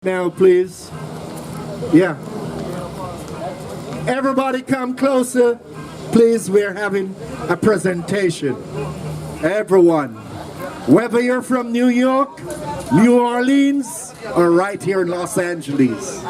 Now, please. Yeah. Everybody come closer. Please, we're having a presentation. Everyone. Whether you're from New York, New Orleans, or right here in Los Angeles.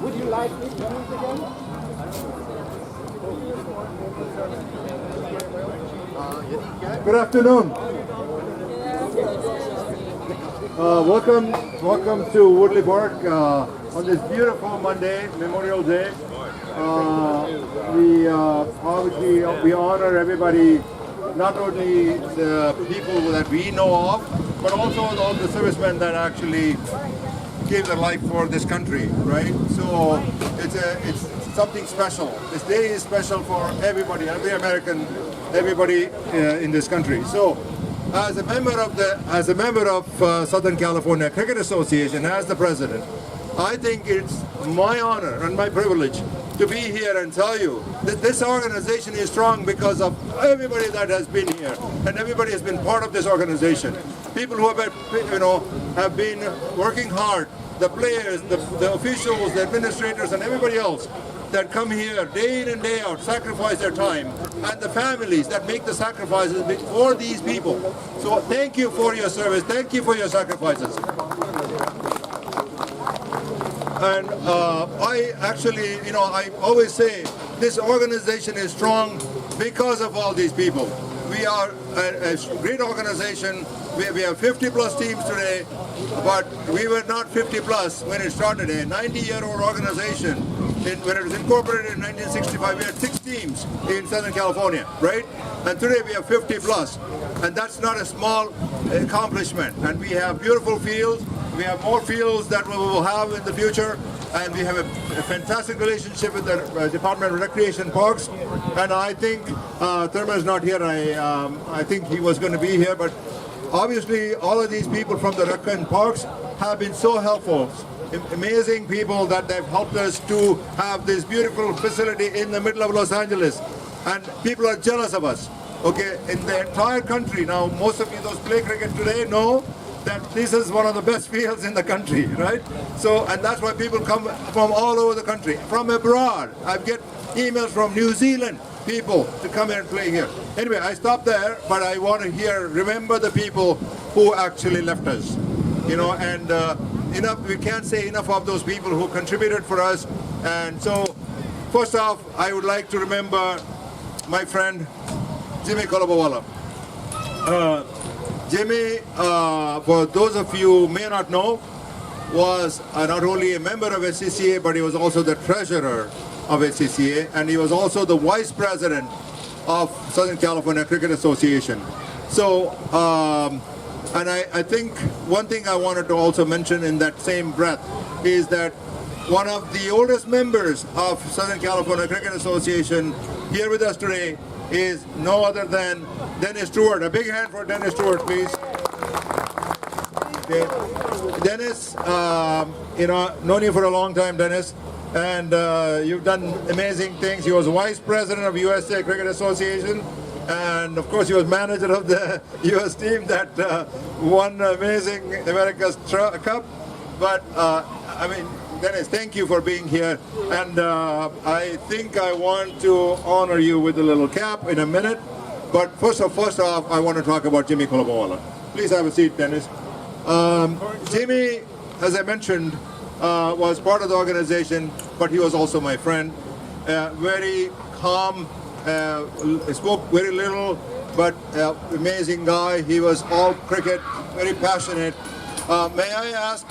Would you like me to use again? Good afternoon. Welcome to Woodley Park on this beautiful Monday, Memorial Day. We honor everybody, not only the people that we know of, but also all the servicemen that actually gave their life for this country, right? So it's something special. This day is special for everybody, every American, everybody in this country. So, as a member of Southern California Cricket Association, as the president, I think it's my honor and my privilege to be here and tell you that this organization is strong because of everybody that has been here, and everybody has been part of this organization. People who have been working hard, the players, the officials, the administrators, and everybody else that come here day in and day out, sacrifice their time, and the families that make the sacrifices for these people. So thank you for your service, thank you for your sacrifices. And I always say this organization is strong because of all these people. We are a great organization. We have 50 plus teams today, but we were not 50 plus when it started. A 90-year-old organization. When it was incorporated in 1965, we had 6 teams in Southern California, right? And today we have 50 plus. And that's not a small accomplishment. And we have beautiful fields. We have more fields that we will have in the future. And we have a fantastic relationship with the Department of Recreation Parks. And I think Thurman is not here. I think he was going to be here. But obviously, all of these people from the Rec and Parks have been so helpful. Amazing people that they've helped us to have this beautiful facility in the middle of Los Angeles. And people are jealous of us. Okay, in the entire country. Now, most of you those play cricket today know that this is one of the best fields in the country, right? So, and that's why people come from all over the country, from abroad. I get emails from New Zealand people to come here and play here. Anyway, I stop there, but I want to remember the people who actually left us, and we can't say enough of those people who contributed for us. And so, first off, I would like to remember my friend Jimmy Kolobowala. Jimmy, for those of you who may not know, was not only a member of SCCA, but he was also the treasurer of SCCA, and he was also the vice president of Southern California Cricket Association. So, and I think one thing I wanted to also mention in that same breath is that one of the oldest members of Southern California Cricket Association here with us today is no other than Dennis Stewart. A big hand for Dennis Stewart, please. Okay. Dennis, known you for a long time, Dennis, and you've done amazing things. He was vice president of USA Cricket Association, and of course he was manager of the US team that won Amazing America's Cup. But Dennis, thank you for being here, and I think I want to honor you with a little cap in a minute. But first off, I want to talk about Jimmy Kolobowala. Please have a seat, Dennis. Jimmy, as I mentioned, was part of the organization, but he was also my friend. Very calm, spoke very little, but amazing guy. He was all cricket, very passionate. May I ask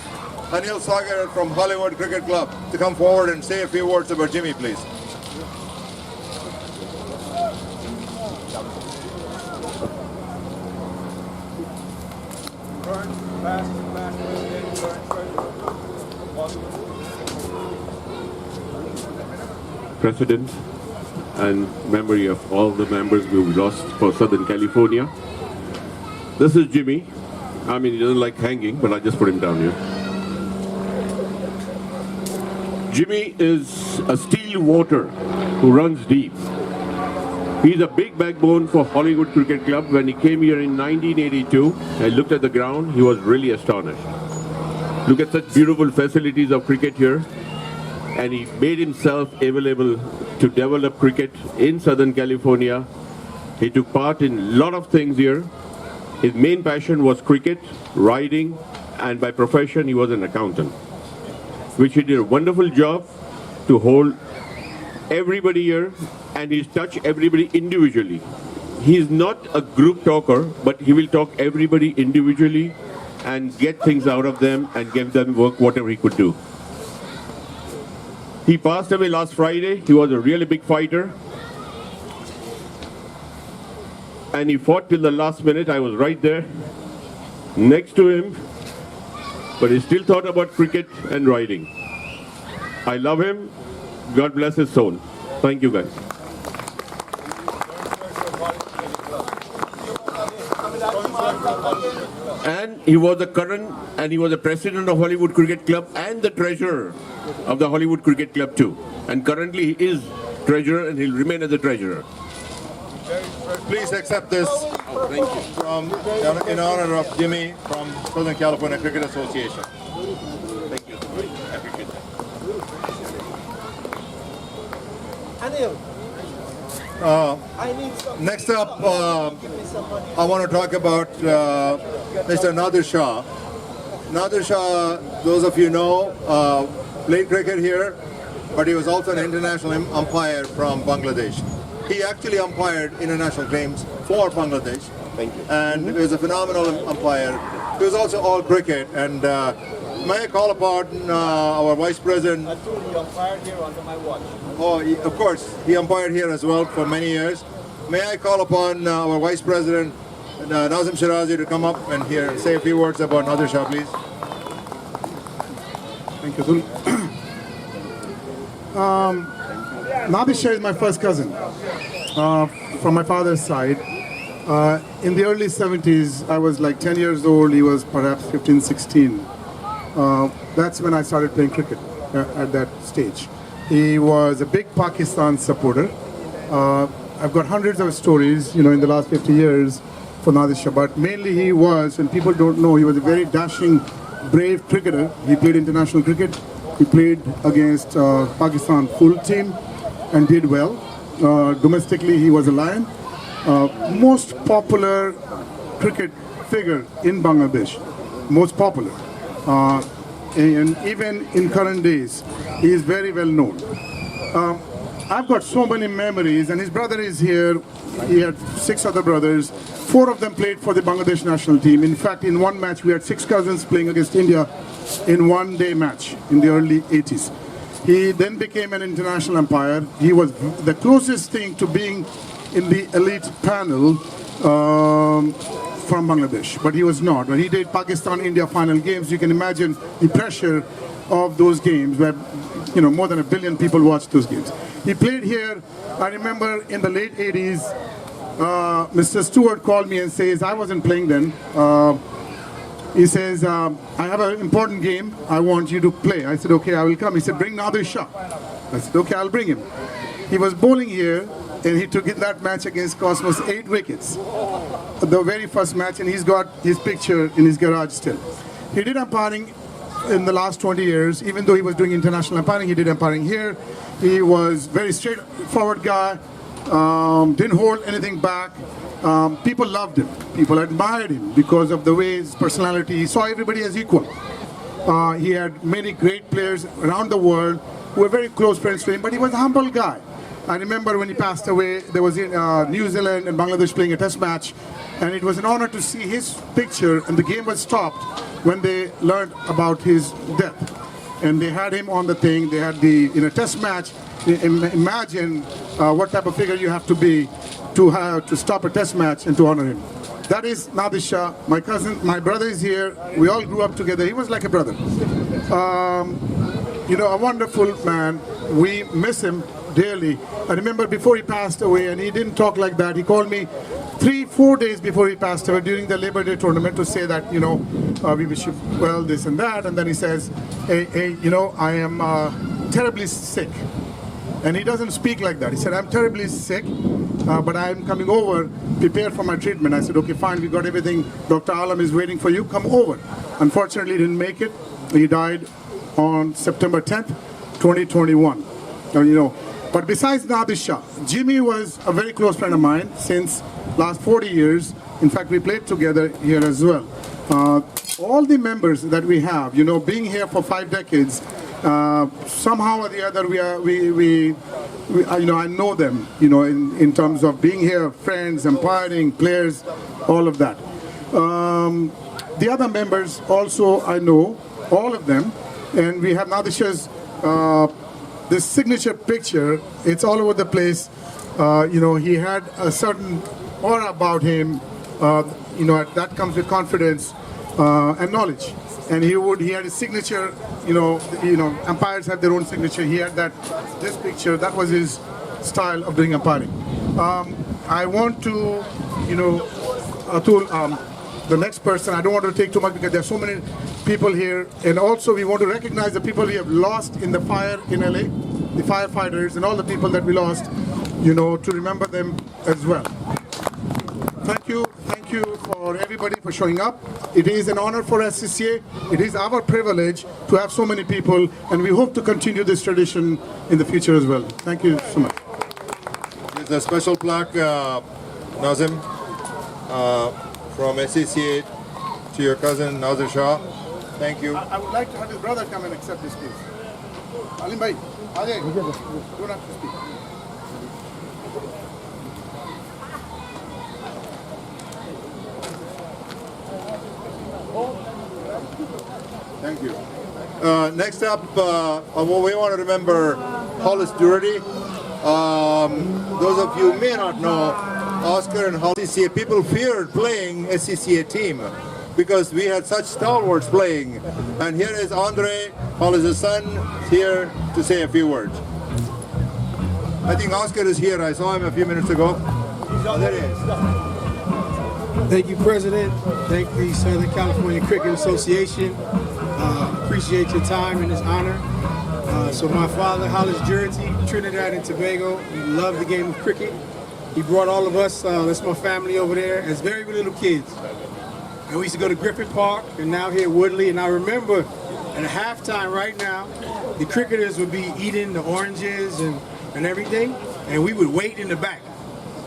Anil Sagar from Hollywood Cricket Club to come forward and say a few words about Jimmy, please. President and memory of all the members we've lost for Southern California. This is Jimmy. I mean, he doesn't like hanging, but I just put him down here. Jimmy is a steel water who runs deep. He's a big backbone for Hollywood Cricket Club. When he came here in 1982, I looked at the ground, he was really astonished. Look at such beautiful facilities of cricket here. And he made himself available to develop cricket in Southern California. He took part in a lot of things here. His main passion was cricket, riding, and by profession he was an accountant, which he did a wonderful job to hold everybody here, and he's touched everybody individually. He is not a group talker, but he will talk everybody individually and get things out of them and give them work whatever he could do. He passed away last Friday. He was a really big fighter. And he fought till the last minute. I was right there next to him. But he still thought about cricket and riding. I love him. God bless his soul. Thank you, guys. And he was the president of Hollywood Cricket Club and the treasurer of the Hollywood Cricket Club too. And currently he is treasurer and he'll remain as the treasurer. Please accept this from, in honor of Jimmy from Southern California Cricket Association. Thank you. I appreciate that. Next up, I want to talk about Mr. Nadir Shah. Nadir Shah, those of you know, played cricket here, but he was also an international umpire from Bangladesh. He actually umpired international games for Bangladesh. Thank you. And he was a phenomenal umpire. He was also all cricket. And may I call upon our Vice President? He umpired here under my watch. Oh, of course, he umpired here as well for many years. May I call upon our Vice President, Nazim Shirazi, to come up and here say a few words about Nadir Shah, please. Thank you, Zul. Nadir Shah is my first cousin from my father's side. In the early 70s, I was like 10 years old. He was perhaps 15, 16. That's when I started playing cricket at that stage. He was a big Pakistan supporter. I've got hundreds of stories, in the last 50 years for Nadir Shah, but mainly he was, and people don't know, he was a very dashing, brave cricketer. He played international cricket. He played against Pakistan full team and did well. Domestically, he was a lion. Most popular cricket figure in Bangladesh. Most popular. And even in current days, he is very well known. I've got so many memories, and his brother is here. He had 6 other brothers. 4 of them played for the Bangladesh national team. In fact, in one match, we had 6 cousins playing against India in one-day match in the early 80s. He then became an international umpire. He was the closest thing to being in the elite panel from Bangladesh, but he was not. When he did Pakistan-India final games, you can imagine the pressure of those games where, more than 1 billion people watched those games. He played here, I remember in the late 80s, Mr. Stewart called me and says, I wasn't playing then. He says, I have an important game, I want you to play. I said, okay, I will come. He said, bring Nadir Shah. I said, okay, I'll bring him. He was bowling here, and he took in that match against Cosmos 8 wickets. The very first match, and he's got his picture in his garage still. He did umpiring in the last 20 years. Even though he was doing international umpiring, he did umpiring here. He was very straightforward guy, didn't hold anything back. People loved him. People admired him because of the way his personality. He saw everybody as equal. He had many great players around the world who were very close friends to him, but he was a humble guy. I remember when he passed away, there was New Zealand and Bangladesh playing a test match, and it was an honor to see his picture, and the game was stopped when they learned about his death. And they had him on the thing, they had in a test match. Imagine what type of figure you have to be to stop a test match and to honor him. That is Nadir Shah, my cousin, my brother is here. We all grew up together. He was like a brother. A wonderful man. We miss him dearly. I remember before he passed away, and he didn't talk like that. He called me 3 4 days before he passed away during the Labor Day tournament to say that, you know, we wish you well, this and that. And then he says, hey, you know, I am terribly sick. And he doesn't speak like that. He said, I'm terribly sick, but I'm coming over, prepared for my treatment. I said, okay, fine, we got everything. Dr. Alam is waiting for you, come over. Unfortunately, he didn't make it. He died on September 10th, 2021. You know, but besides Nadir Shah, Jimmy was a very close friend of mine since last 40 years. In fact, we played together here as well. All the members that we have, you know, being here for 5 decades, somehow or the other, you know, I know them, you know, in terms of being here, friends, umpiring, players, all of that. The other members also, I know, all of them, and we have Nadir Shah's this signature picture. It's all over the place. You know, he had a certain aura about him. You know, that comes with confidence and knowledge. And he had his signature. You know, umpires have their own signature. He had this picture. That was his style of doing umpiring. I want to, you know, the next person. I don't want to take too much because there are so many people here, and also we want to recognize the people we have lost in the fire in LA, the firefighters and all the people that we lost, you know, to remember them as well. Thank you for everybody for showing up. It is an honor for SCCA. It is our privilege to have so many people, and we hope to continue this tradition in the future as well. Thank you so much. There's a special plaque, Nazim, from SCCA to your cousin Nadir Shah. Thank you. I would like to have his brother come and accept this, please. Alim bhai, Ajay, you don't have to speak. Thank you. Next up, we want to remember Hollis Doherty. Those of you who may not know, Oscar and Hollis CA, people feared playing SCCA team because we had such stalwarts playing. And here is Andre, Hollis' son, here to say a few words. I think Oscar is here. I saw him a few minutes ago. There he is. Thank you, President. Thank the Southern California Cricket Association. Appreciate your time in this honor. So my father, Hollis Doherty, Trinidad and Tobago, he loved the game of cricket. He brought all of us, that's my family over there, as very little kids. And we used to go to Griffin Park, and now here at Woodley. And I remember at halftime right now, the cricketers would be eating the oranges and everything, and we would wait in the back.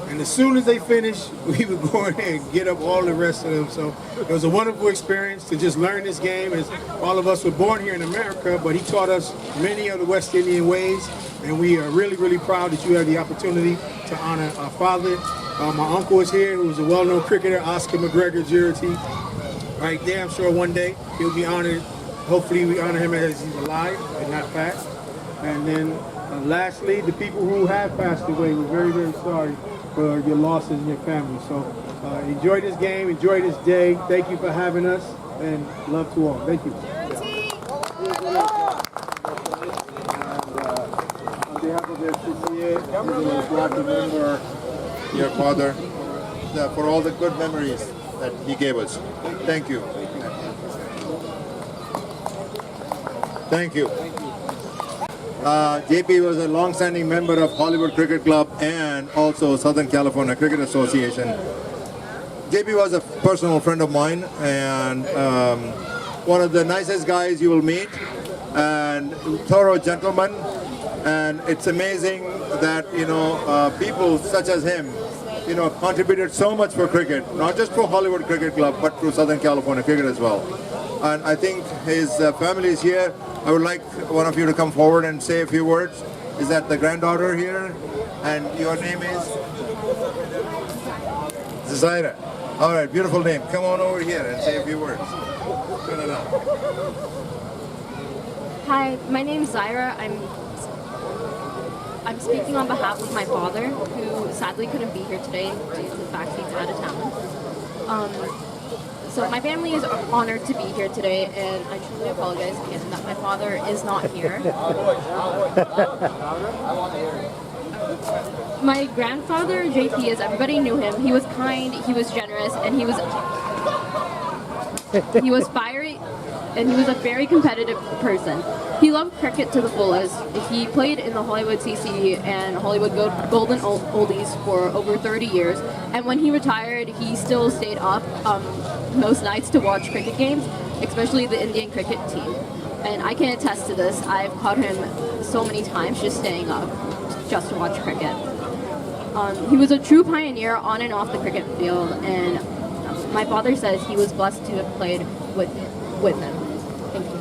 And as soon as they finished, we would go in there and get up all the rest of them. So it was a wonderful experience to just learn this game, as all of us were born here in America, but he taught us many of the West Indian ways. And we are really, really proud that you had the opportunity to honor our father. My uncle is here, who's a well-known cricketer, Oscar McGregor Doherty. Right there, I'm sure one day he'll be honored. Hopefully we honor him as he's alive and not passed. And then lastly, the people who have passed away, we're very, very sorry for your losses in your family. So enjoy this game, enjoy this day. Thank you for having us, and love to all. Thank you. On behalf of the SCCA, we would like to remember your father for all the good memories that he gave us. Thank you. Thank you. JP was a long-standing member of Hollywood Cricket Club and also Southern California Cricket Association. JP was a personal friend of mine and one of the nicest guys you will meet, and thorough gentleman. And it's amazing that, you know, people such as him, you know, contributed so much for cricket, not just for Hollywood Cricket Club, but for Southern California Cricket as well. And I think his family is here. I would like one of you to come forward and say a few words. Is that the granddaughter here? And your name is? Zaira. All right, beautiful name. Come on over here and say a few words. Turn it on. Hi, my name is Zaira. I'm speaking on behalf of my father, who sadly couldn't be here today due to the fact he's out of town. So my family is honored to be here today, and I truly apologize again that my father is not here. My grandfather, JP, as everybody knew him, he was kind, he was generous, and he was fiery, and he was a very competitive person. He loved cricket to the fullest. He played in the Hollywood CC and Hollywood Golden Oldies for over 30 years, and when he retired, he still stayed up most nights to watch cricket games, especially the Indian cricket team. And I can attest to this. I've caught him so many times just staying up just to watch cricket. He was a true pioneer on and off the cricket field, and my father says he was blessed to have played with him. Thank you.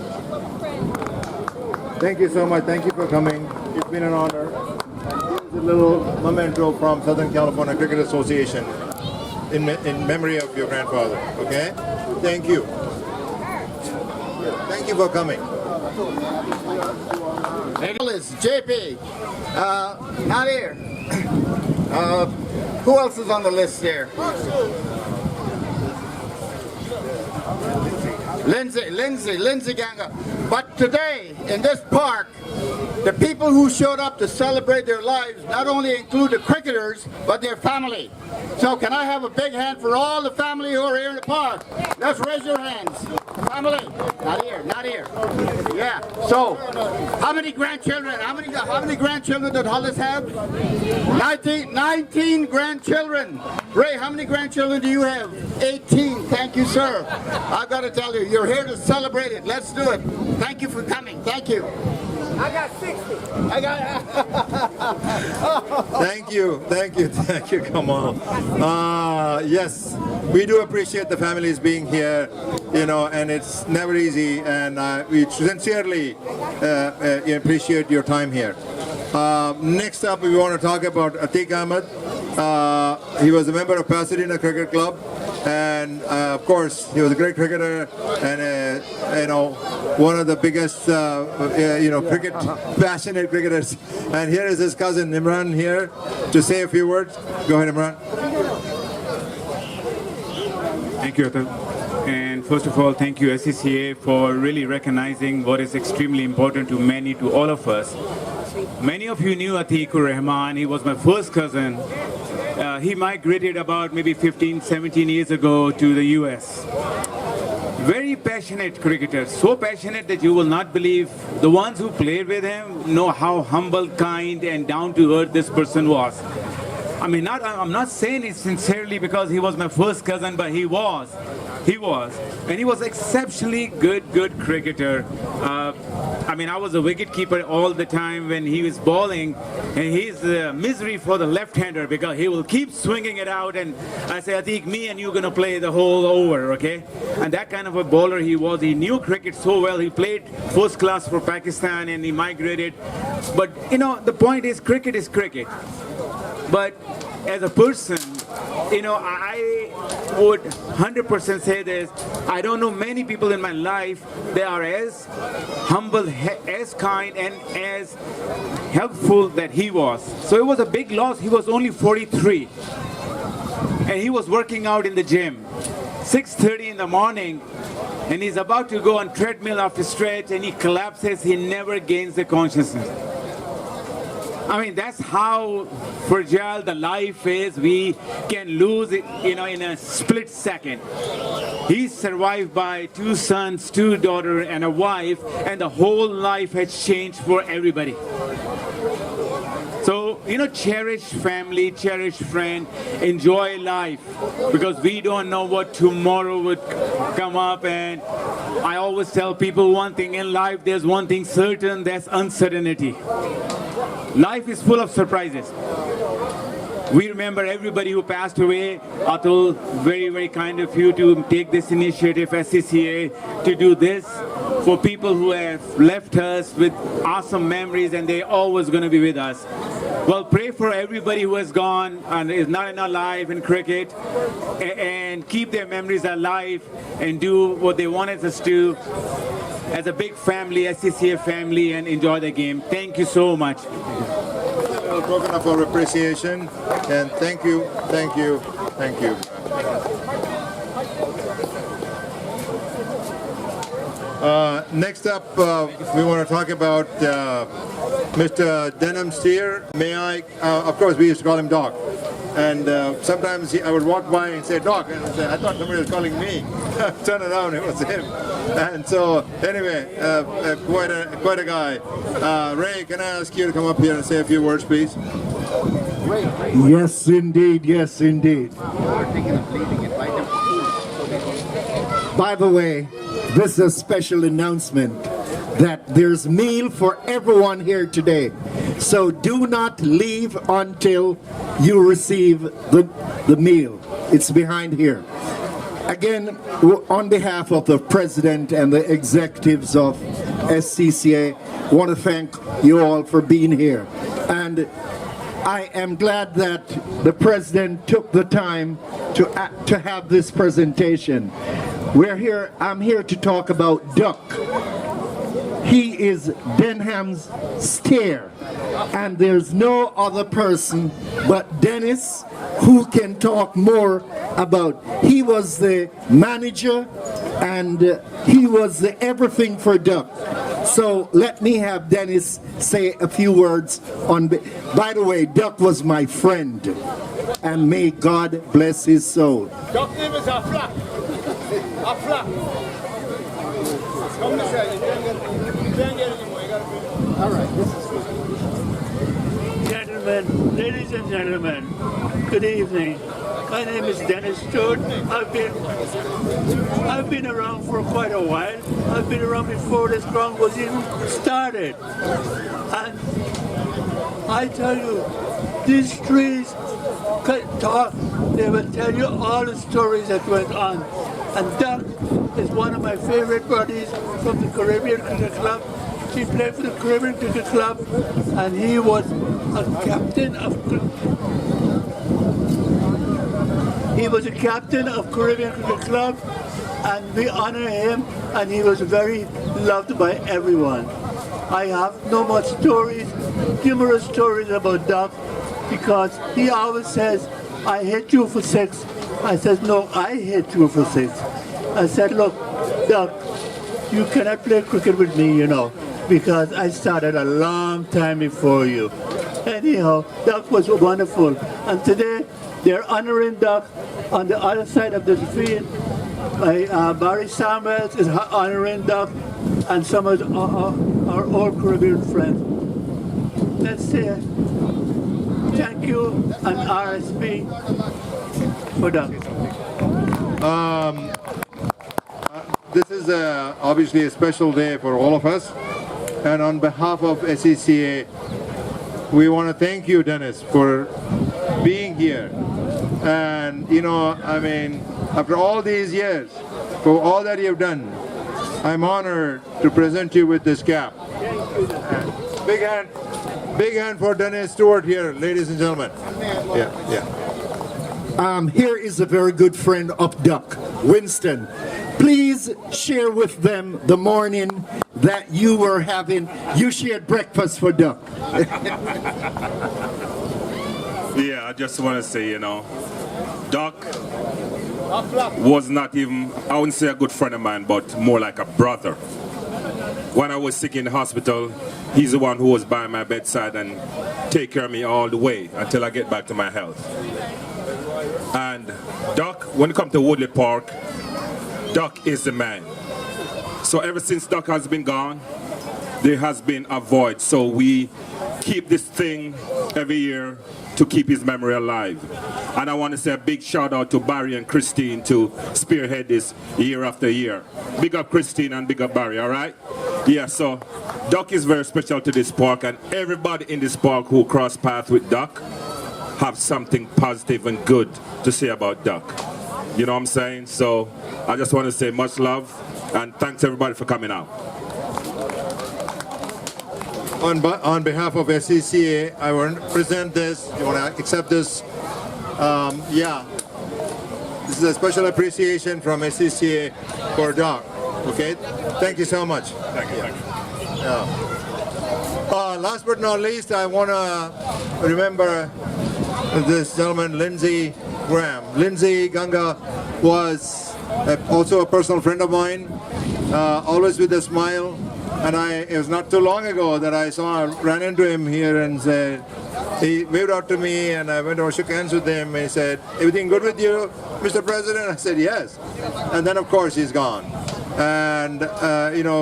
Thank you so much. Thank you for coming. It's been an honor. Here's a little memento from Southern California Cricket Association in memory of your grandfather. Okay? Thank you. Thank you for coming. JP, not here. Who else is on the list there? Lindsay Ganga. But today, in this park, the people who showed up to celebrate their lives not only include the cricketers, but their family. So can I have a big hand for all the family who are here in the park? Let's raise your hands. Family. Not here, not here. Yeah. So, how many grandchildren? How many grandchildren did Hollis have? 19 grandchildren. Ray, how many grandchildren do you have? 18. Thank you, sir. I got to tell you, you're here to celebrate it. Let's do it. Thank you for coming. Thank you. I got 60. Thank you. Come on. Yes, we do appreciate the families being here, and it's never easy, and we sincerely appreciate your time here. Next up, we want to talk about Atiq Ahmed. He was a member of Pasadena Cricket Club, and of course, he was a great cricketer, and one of the biggest, cricket passionate cricketers. And here is his cousin Imran here to say a few words. Go ahead, Imran. Thank you, Atul. And first of all, thank you SCCA for really recognizing what is extremely important to all of us. Many of you knew Atiqur Rahman. He was my first cousin. He migrated about maybe 15, 17 years ago to the US. Very passionate cricketer, so passionate that you will not believe. The ones who played with him know how humble, kind, and down to earth this person was. I mean, I'm not saying it sincerely because he was my first cousin, but he was. And he was exceptionally good cricketer. I was a wicketkeeper all the time when he was bowling, and he's a misery for the left-hander because he will keep swinging it out, and I say, Atiq, me and you gonna play the whole over, okay? And that kind of a bowler he was. He knew cricket so well. He played first class for Pakistan, and he migrated. But, the point is, cricket is cricket. But as a person, I would 100% say this. I don't know many people in my life that are as humble, as kind, and as helpful that he was. So it was a big loss. He was only 43. And he was working out in the gym. 6:30 in the morning. And he's about to go on treadmill after stretch, and he collapses. He never gains the consciousness. That's how fragile the life is. We can lose it, in a split second. He's survived by 2 sons, 2 daughters, and a wife, and the whole life has changed for everybody. So, cherish family, cherish friend, enjoy life, because we don't know what tomorrow would come up. And I always tell people one thing in life, there's one thing certain, that's uncertainty. Life is full of surprises. We remember everybody who passed away. Atul, very, very kind of you to take this initiative, SCCA, to do this for people who have left us with awesome memories, and they're always going to be with us. Well, pray for everybody who has gone and is not alive in cricket, and keep their memories alive and do what they wanted us to as a big family, SCCA family, and enjoy the game. Thank you so much. A token of our appreciation, and thank you. Next up, we want to talk about Mr. Denham Steer. May I? Of course, we used to call him Doc. And sometimes I would walk by and say, Doc, and I'd say, I thought somebody was calling me. Turn around, it was him. And so, anyway, quite a guy. Ray, can I ask you to come up here and say a few words, please? Yes, indeed. Yes, indeed. By the way, this is a special announcement that there's meal for everyone here today. So do not leave until you receive the meal. It's behind here. Again, on behalf of the President and the executives of SCCA, I want to thank you all for being here. And I am glad that the President took the time to have this presentation. I'm here to talk about Duck. He is Denham's Steer, and there's no other person but Dennis who can talk more about. He was the manager and he was the everything for Duck. So let me have Dennis say a few words on. By the way, Duck was my friend, and may God bless his soul. Duck name is a flap. A flap. Come this way. You can't get anymore. You gotta be. All right. Gentlemen, ladies and gentlemen, good evening. My name is Dennis Stewart. I've been around for quite a while. I've been around before this ground was even started. And I tell you, these trees could talk. They will tell you all the stories that went on. And Duck is one of my favorite buddies from the Caribbean Cricket Club. He played for the Caribbean Cricket Club, and he was a captain of Caribbean Cricket Club, and we honor him, and he was very loved by everyone. I have no more stories, numerous stories about Duck, because he always says, I hit you for 6. I said, no, I hit you for 6. I said, look, Duck, you cannot play cricket with me, you know, because I started a long time before you. Anyhow, Duck was wonderful. And today, they're honoring Duck on the other side of the field. Barry Samuels is honoring Duck, and some of our old Caribbean friends. Let's say thank you and RSP for Duck. This is obviously a special day for all of us. And on behalf of SCCA, we want to thank you, Dennis, for being here. And, you know, I mean, after all these years, for all that you've done, I'm honored to present you with this cap. Big hand for Dennis Stewart here, ladies and gentlemen. Yeah. Here is a very good friend of Duck, Winston. Please share with them the morning that you were having. You shared breakfast for Duck. Yeah, I just want to say, you know, Doc was not even, I wouldn't say a good friend of mine, but more like a brother. When I was sick in the hospital, he's the one who was by my bedside and take care of me all the way until I get back to my health. And Doc, when it comes to Woodley Park, Doc is the man. So ever since Doc has been gone, there has been a void. So we keep this thing every year to keep his memory alive. And I want to say a big shout out to Barry and Christine to spearhead this year after year. Big up Christine and big up Barry, all right? Yeah, so Doc is very special to this park, and everybody in this park who cross paths with Doc have something positive and good to say about Doc. You know what I'm saying? So I just want to say much love and thanks everybody for coming out. On behalf of SCCA, I want to present this. You want to accept this? Yeah. This is a special appreciation from SCCA for Doc. Okay? Thank you so much. Thank you. Yeah. Last but not least, I want to remember this gentleman, Lindsey Graham. Lindsey Ganga was also a personal friend of mine. always with a smile. And it was not too long ago that I ran into him here and said, he waved out to me and I went over, shook hands with him, and he said, "Everything good with you, Mr. President?" I said, "Yes." And then of course he's gone. And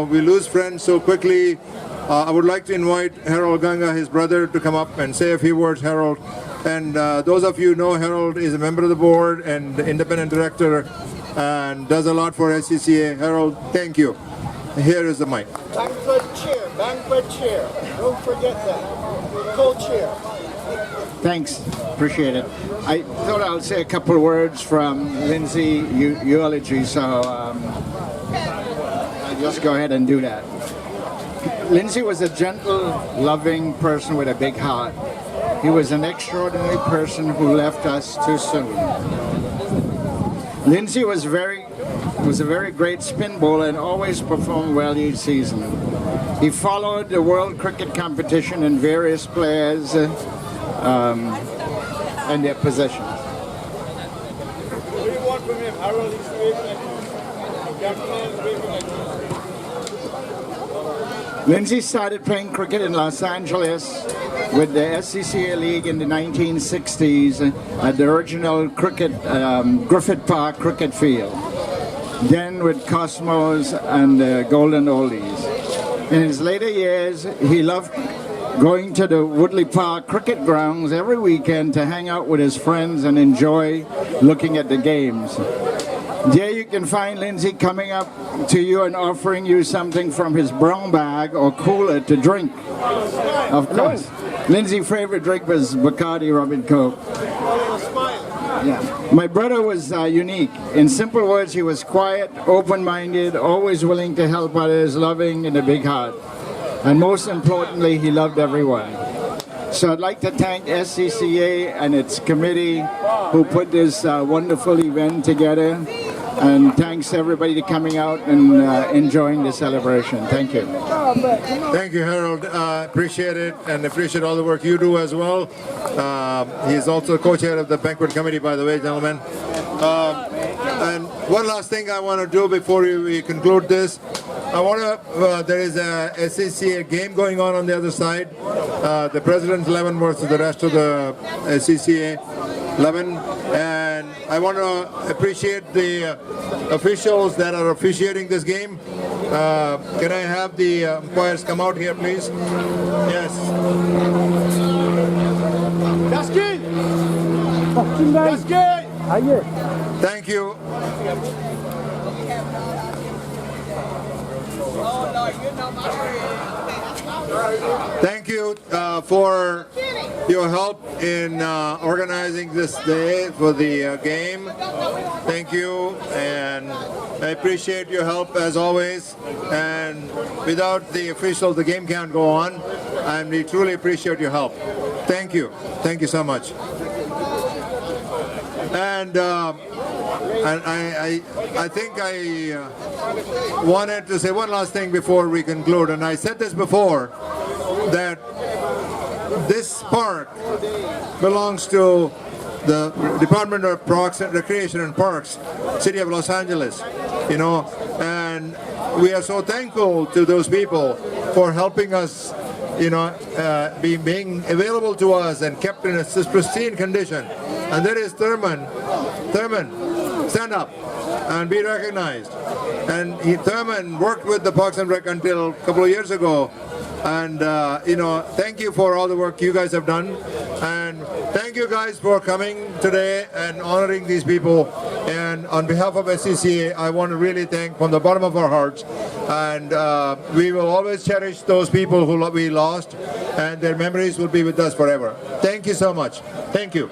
we lose friends so quickly. I would like to invite Harold Ganga, his brother, to come up and say a few words. Harold. And those of you who know Harold is a member of the board and independent director and does a lot for SCCA. Harold, thank you. Here is the mic. Banquet chair. Don't forget that. Co-chair. Thanks, appreciate it. I thought I'll say a couple of words from Lindsay eulogy, so I'll just go ahead and do that. Lindsay was a gentle, loving person with a big heart. He was an extraordinary person who left us too soon. Lindsay was a very great spin bowler and always performed well each season. He followed the world cricket competition in various players and their positions. What do you want from him? Harold is waving at you. Gentleman is waving at you. Lindsay started playing cricket in Los Angeles with the SCCA League in the 1960s at the original Griffith Park cricket field. Then with Cosmos and Golden Oldies. In his later years, he loved going to the Woodley Park cricket grounds every weekend to hang out with his friends and enjoy looking at the games. There you can find Lindsay coming up to you and offering you something from his brown bag or cooler to drink. Of course. Lindsay's favorite drink was Bacardi Rum and Coke. Yeah. My brother was unique. In simple words, he was quiet, open-minded, always willing to help others, loving, and a big heart. And most importantly, he loved everyone. So I'd like to thank SCCA and its committee who put this wonderful event together. And thanks everybody for coming out and enjoying the celebration. Thank you. Thank you, Harold. Appreciate it, and appreciate all the work you do as well. He's also co-chair of the banquet committee, by the way, gentlemen. And one last thing I want to do before we conclude this. There is a SCCA game going on the other side. The President's 11 versus the rest of the SCCA 11. And I want to appreciate the officials that are officiating this game. Can I have the umpires come out here, please? Yes. That's good. That's good. Thank you. Thank you for your help in organizing this day for the game. Thank you, and I appreciate your help as always. And without the officials, the game can't go on. And we truly appreciate your help. Thank you. Thank you so much. And I think I wanted to say one last thing before we conclude, and I said this before, that this park belongs to the Department of Parks and Recreation and Parks, City of Los Angeles, and we are so thankful to those people for helping us, being available to us and kept in a pristine condition. And there is Thurman, stand up and be recognized. And Thurman worked with the Parks and Rec until a couple of years ago. And, thank you for all the work you guys have done. And thank you guys for coming today and honoring these people. And on behalf of SCCA, I want to really thank from the bottom of our hearts. And we will always cherish those people who we lost. And their memories will be with us forever. Thank you so much. Thank you.